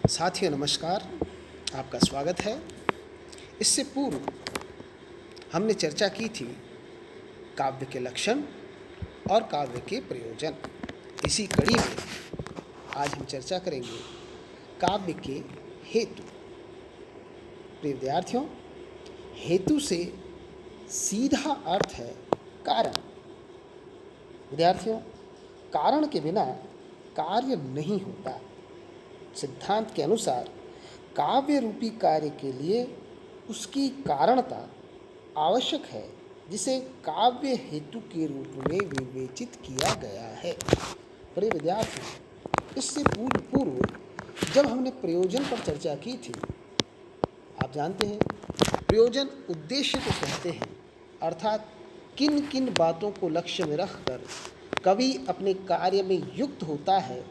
साथियों नमस्कार, आपका स्वागत है। इससे पूर्व हमने चर्चा की थी काव्य के लक्षण और काव्य के प्रयोजन। इसी कड़ी में आज हम चर्चा करेंगे काव्य के हेतु। प्रिय विद्यार्थियों, हेतु से सीधा अर्थ है कारण। विद्यार्थियों, कारण के बिना कार्य नहीं होता। सिद्धांत के अनुसार काव्य रूपी कार्य के लिए उसकी कारणता आवश्यक है, जिसे काव्य हेतु के रूप में विवेचित किया गया है। प्रिय विद्यार्थियों, इससे पूर्व जब हमने प्रयोजन पर चर्चा की थी, आप जानते हैं प्रयोजन उद्देश्य को कहते हैं, अर्थात किन किन बातों को लक्ष्य में रखकर कवि अपने कार्य में युक्त होता है।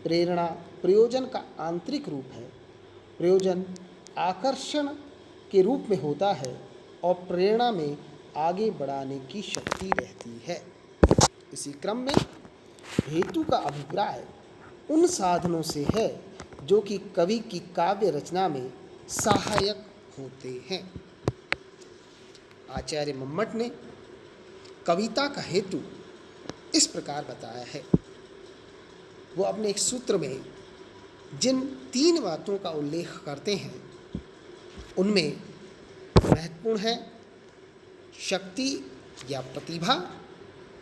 प्रेरणा प्रयोजन का आंतरिक रूप है। प्रयोजन आकर्षण के रूप में होता है और प्रेरणा में आगे बढ़ाने की शक्ति रहती है। इसी क्रम में हेतु का अभिप्राय उन साधनों से है जो कि कवि की काव्य रचना में सहायक होते हैं। आचार्य मम्मट ने कविता का हेतु इस प्रकार बताया है। वो अपने एक सूत्र में जिन 3 बातों का उल्लेख करते हैं, उनमें महत्वपूर्ण है शक्ति या प्रतिभा,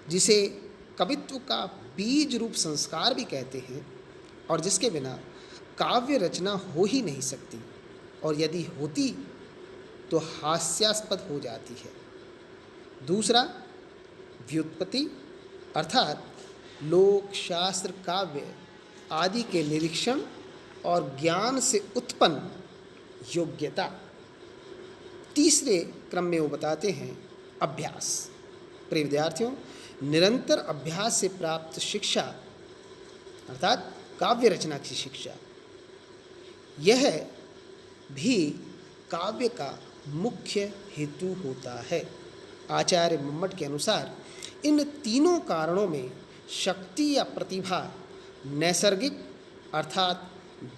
जिसे कवित्व का बीज रूप संस्कार भी कहते हैं और जिसके बिना काव्य रचना हो ही नहीं सकती, और यदि होती तो हास्यास्पद हो जाती है। दूसरा व्युत्पत्ति, अर्थात लोक शास्त्र काव्य आदि के निरीक्षण और ज्ञान से उत्पन्न योग्यता। तीसरे क्रम में वो बताते हैं अभ्यास। प्रिय विद्यार्थियों, निरंतर अभ्यास से प्राप्त शिक्षा अर्थात काव्य रचना की शिक्षा, यह भी काव्य का मुख्य हेतु होता है। आचार्य मम्मट के अनुसार इन तीनों कारणों में शक्ति या प्रतिभा नैसर्गिक अर्थात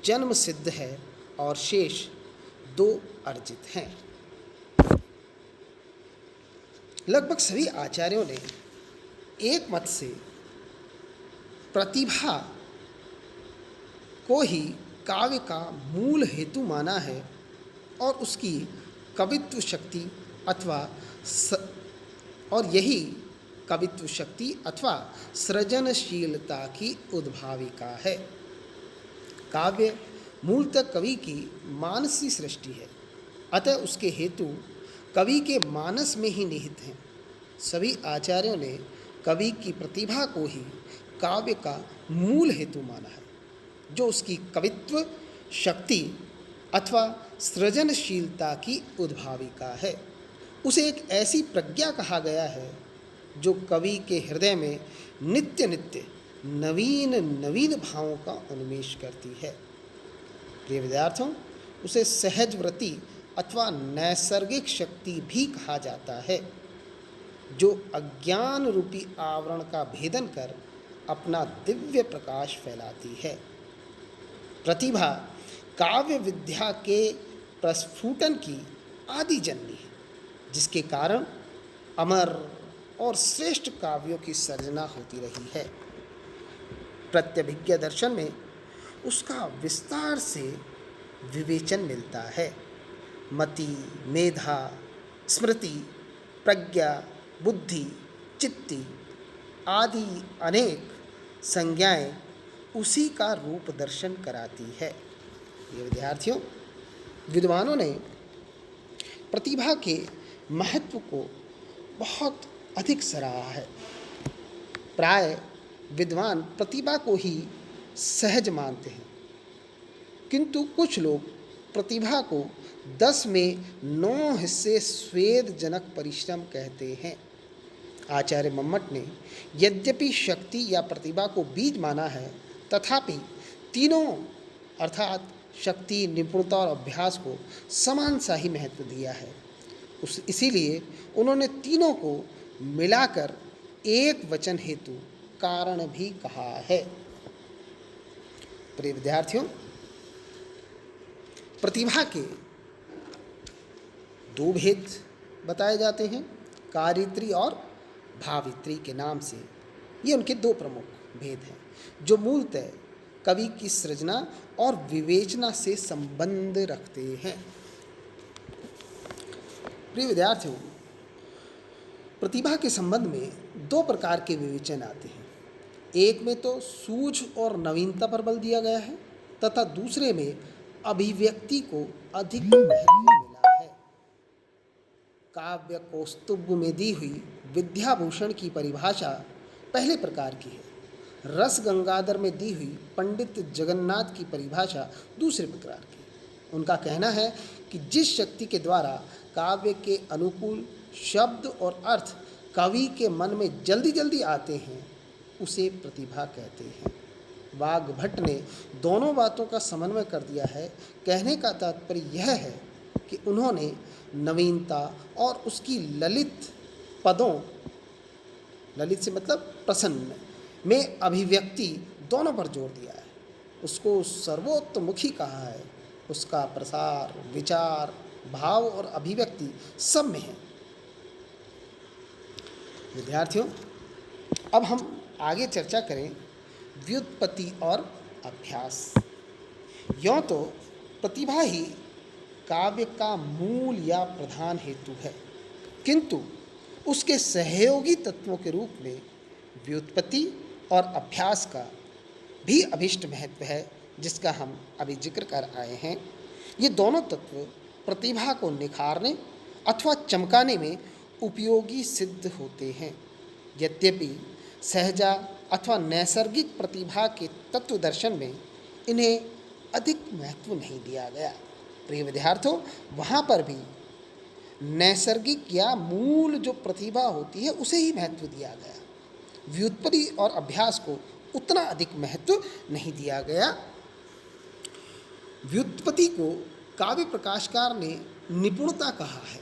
जन्म सिद्ध है और शेष 2 अर्जित हैं। लगभग सभी आचार्यों ने एक मत से प्रतिभा को ही काव्य का मूल हेतु माना है और उसकी कवित्व शक्ति और यही कवित्व शक्ति अथवा सृजनशीलता की उद्भाविका है। काव्य मूलतः कवि की मानसी सृष्टि है, अतः उसके हेतु कवि के मानस में ही निहित हैं। सभी आचार्यों ने कवि की प्रतिभा को ही काव्य का मूल हेतु माना है, जो उसकी कवित्व शक्ति अथवा सृजनशीलता की उद्भाविका है। उसे एक ऐसी प्रज्ञा कहा गया है जो कवि के हृदय में नित्य नित्य नवीन नवीन भावों का उन्मेष करती है। प्रिय विद्यार्थियों, उसे सहज वृत्ति अथवा नैसर्गिक शक्ति भी कहा जाता है, जो अज्ञान रूपी आवरण का भेदन कर अपना दिव्य प्रकाश फैलाती है। प्रतिभा काव्य विद्या के प्रस्फुटन की आदि जननी है, जिसके कारण अमर और श्रेष्ठ काव्यों की सर्जना होती रही है। प्रत्यभिज्ञा दर्शन में उसका विस्तार से विवेचन मिलता है। मति, मेधा, स्मृति, प्रज्ञा, बुद्धि, चित्ती आदि अनेक संज्ञाएं उसी का रूप दर्शन कराती है। ये विद्यार्थियों, विद्वानों ने प्रतिभा के महत्व को बहुत अधिक सराहा है। प्राय विद्वान प्रतिभा को ही सहज मानते हैं, किंतु कुछ लोग प्रतिभा को 10 में 9 हिस्से स्वेदजनक परिश्रम कहते हैं। आचार्य मम्मट ने यद्यपि शक्ति या प्रतिभा को बीज माना है, तथापि तीनों अर्थात शक्ति, निपुणता और अभ्यास को समान सा ही महत्व दिया है। इसीलिए उन्होंने तीनों को मिलाकर एक वचन हेतु कारण भी कहा है। प्रिय विद्यार्थियों, प्रतिभा के दो भेद बताए जाते हैं, कारित्री और भावित्री के नाम से। ये उनके दो प्रमुख भेद हैं जो मूलतः कवि की सृजना और विवेचना से संबंध रखते हैं। प्रिय विद्यार्थियों, प्रतिभा के संबंध में दो प्रकार के विवेचन आते हैं। एक में तो सूझ और नवीनता पर बल दिया गया है तथा दूसरे में अभिव्यक्ति को अधिक महत्व मिला है। काव्य कौस्तुभ में दी हुई विद्याभूषण की परिभाषा पहले प्रकार की है। रस गंगाधर में दी हुई पंडित जगन्नाथ की परिभाषा दूसरे प्रकार की। उनका कहना है कि जिस शक्ति के द्वारा काव्य के अनुकूल शब्द और अर्थ कवि के मन में जल्दी जल्दी आते हैं उसे प्रतिभा कहते हैं। वाग्भट ने दोनों बातों का समन्वय कर दिया है। कहने का तात्पर्य यह है कि उन्होंने नवीनता और उसकी ललित पदों, ललित से मतलब प्रसन्न, में अभिव्यक्ति दोनों पर जोर दिया है। उसको सर्वोत्तमुखी कहा है। उसका प्रसार, विचार, भाव और अभिव्यक्ति सब में है। विद्यार्थियों, अब हम आगे चर्चा करें व्युत्पत्ति और अभ्यास। यों तो प्रतिभा ही काव्य का मूल या प्रधान हेतु है, किंतु उसके सहयोगी तत्वों के रूप में व्युत्पत्ति और अभ्यास का भी अभिष्ट महत्व है, जिसका हम अभी जिक्र कर आए हैं। ये दोनों तत्व प्रतिभा को निखारने अथवा चमकाने में उपयोगी सिद्ध होते हैं। यद्यपि सहजा अथवा नैसर्गिक प्रतिभा के तत्व दर्शन में इन्हें अधिक महत्व नहीं दिया गया। प्रिय विद्यार्थियों, वहाँ पर भी नैसर्गिक या मूल जो प्रतिभा होती है उसे ही महत्व दिया गया। व्युत्पत्ति और अभ्यास को उतना अधिक महत्व नहीं दिया गया। व्युत्पत्ति को काव्य प्रकाशकार ने निपुणता कहा है।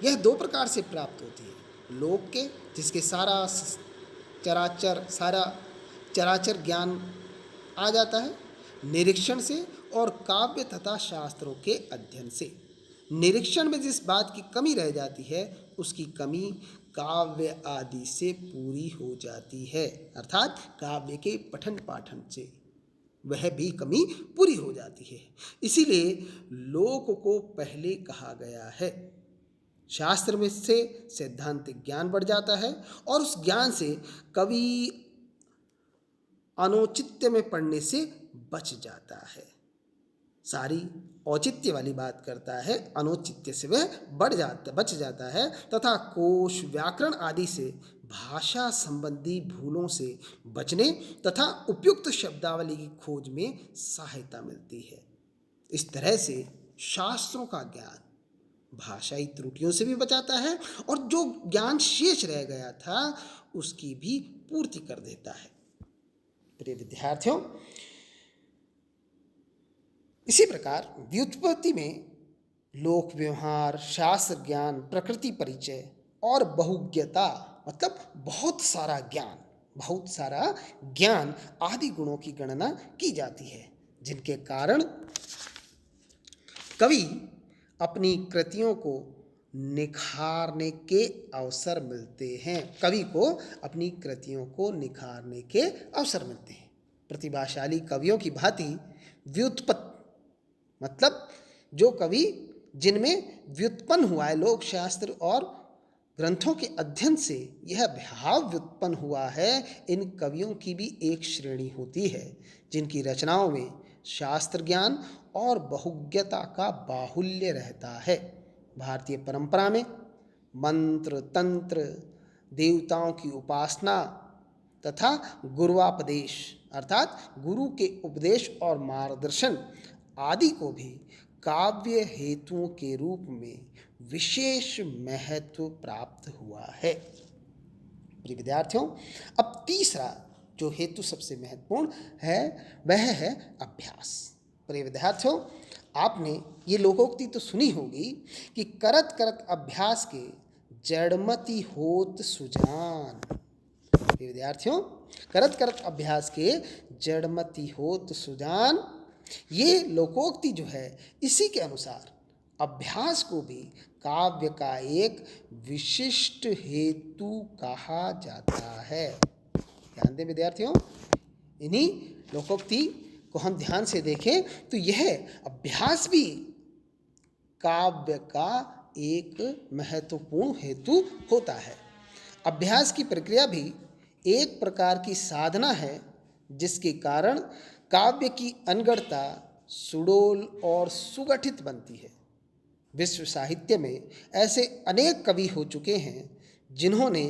यह दो प्रकार से प्राप्त होती है। लोक के, जिसके सारा चराचर ज्ञान आ जाता है, निरीक्षण से, और काव्य तथा शास्त्रों के अध्ययन से। निरीक्षण में जिस बात की कमी रह जाती है उसकी कमी काव्य आदि से पूरी हो जाती है, अर्थात काव्य के पठन पाठन से वह भी कमी पूरी हो जाती है। इसीलिए लोक को पहले कहा गया है। शास्त्र में से सैद्धांतिक ज्ञान बढ़ जाता है और उस ज्ञान से कवि अनौचित्य में पड़ने से बच जाता है। सारी औचित्य वाली बात करता है, अनौचित्य से वह बच जाता है तथा कोश, व्याकरण आदि से भाषा संबंधी भूलों से बचने तथा उपयुक्त शब्दावली की खोज में सहायता मिलती है। इस तरह से शास्त्रों का ज्ञान भाषाई त्रुटियों से भी बचाता है और जो ज्ञान शेष रह गया था उसकी भी पूर्ति कर देता है। प्रिय विद्यार्थियों, इसी प्रकार व्युत्पत्ति में लोक व्यवहार, शास्त्र ज्ञान, प्रकृति परिचय और बहुज्ञता मतलब बहुत सारा ज्ञान आदि गुणों की गणना की जाती है, जिनके कारण कवि अपनी कृतियों को निखारने के अवसर मिलते हैं। कवि को अपनी कृतियों को निखारने के अवसर मिलते हैं। प्रतिभाशाली कवियों की भांति व्युत्पत्ति मतलब जो कवि जिनमें व्युत्पन्न हुआ है, लोक शास्त्र और ग्रंथों के अध्ययन से यह भाव व्युत्पन्न हुआ है, इन कवियों की भी एक श्रेणी होती है जिनकी रचनाओं में शास्त्र ज्ञान और बहुज्ञता का बाहुल्य रहता है। भारतीय परंपरा में मंत्र, तंत्र, देवताओं की उपासना तथा गुरुवापदेश अर्थात गुरु के उपदेश और मार्गदर्शन आदि को भी काव्य हेतुओं के रूप में विशेष महत्व प्राप्त हुआ है। प्रिय विद्यार्थियों, अब तीसरा जो हेतु सबसे महत्वपूर्ण है वह है अभ्यास। प्रिय विद्यार्थियों, आपने ये लोकोक्ति तो सुनी होगी कि करत करत अभ्यास के जड़मति होत सुजान। प्रिय विद्यार्थियों, करत करत अभ्यास के जड़मति होत सुजान ये लोकोक्ति जो है, इसी के अनुसार अभ्यास को भी काव्य का एक विशिष्ट हेतु कहा जाता है। ध्यान दें विद्यार्थियों, इन्हीं लोकोक्ति को हम ध्यान से देखें तो यह अभ्यास भी काव्य का एक महत्वपूर्ण हेतु होता है। अभ्यास की प्रक्रिया भी एक प्रकार की साधना है, जिसके कारण काव्य की अनगढ़ता सुडौल और सुगठित बनती है। विश्व साहित्य में ऐसे अनेक कवि हो चुके हैं जिन्होंने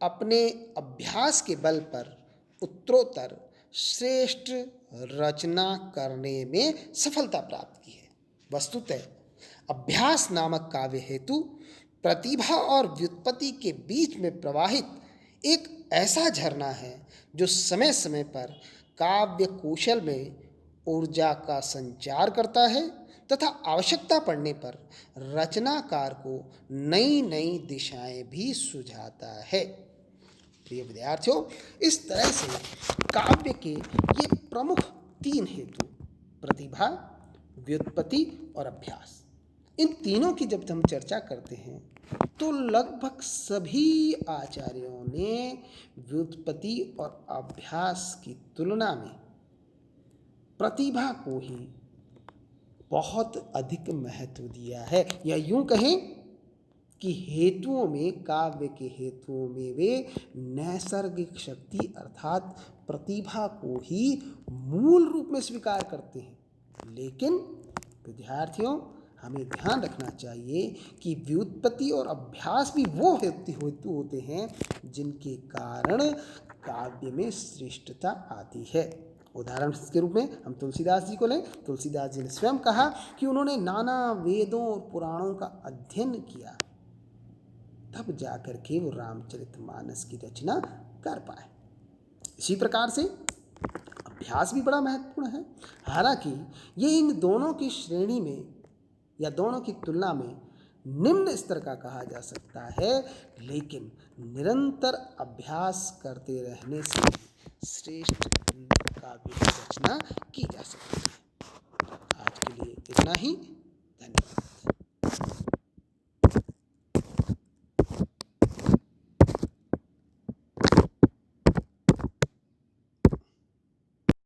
अपने अभ्यास के बल पर उत्तरोत्तर श्रेष्ठ रचना करने में सफलता प्राप्त की है। वस्तुतः अभ्यास नामक काव्य हेतु प्रतिभा और व्युत्पत्ति के बीच में प्रवाहित एक ऐसा झरना है जो समय समय पर काव्य कौशल में ऊर्जा का संचार करता है तथा आवश्यकता पड़ने पर रचनाकार को नई नई दिशाएं भी सुझाता है। प्रिय विद्यार्थियों, इस तरह से काव्य के ये प्रमुख 3 हेतु प्रतिभा, व्युत्पत्ति और अभ्यास, इन तीनों की जब हम चर्चा करते हैं तो लगभग सभी आचार्यों ने व्युत्पत्ति और अभ्यास की तुलना में प्रतिभा को ही बहुत अधिक महत्व दिया है, या यूं कहें कि हेतुओं में, काव्य के हेतुओं में वे नैसर्गिक शक्ति अर्थात प्रतिभा को ही मूल रूप में स्वीकार करते हैं। लेकिन विद्यार्थियों, हमें ध्यान रखना चाहिए कि व्युत्पत्ति और अभ्यास भी वो हेतु होते हैं जिनके कारण काव्य में श्रेष्ठता आती है। उदाहरण के रूप में हम तुलसीदास जी को लें। तुलसीदास जी ने स्वयं कहा कि उन्होंने नाना वेदों और पुराणों का अध्ययन किया, तब जाकर के वो रामचरितमानस की रचना कर पाए। इसी प्रकार से अभ्यास भी बड़ा महत्वपूर्ण है। हालांकि ये इन दोनों की श्रेणी में या दोनों की तुलना में निम्न स्तर का कहा जा सकता है, लेकिन निरंतर अभ्यास करते रहने से श्रेष्ठ काव्य की रचना की जा सकती है। आज के लिए इतना ही।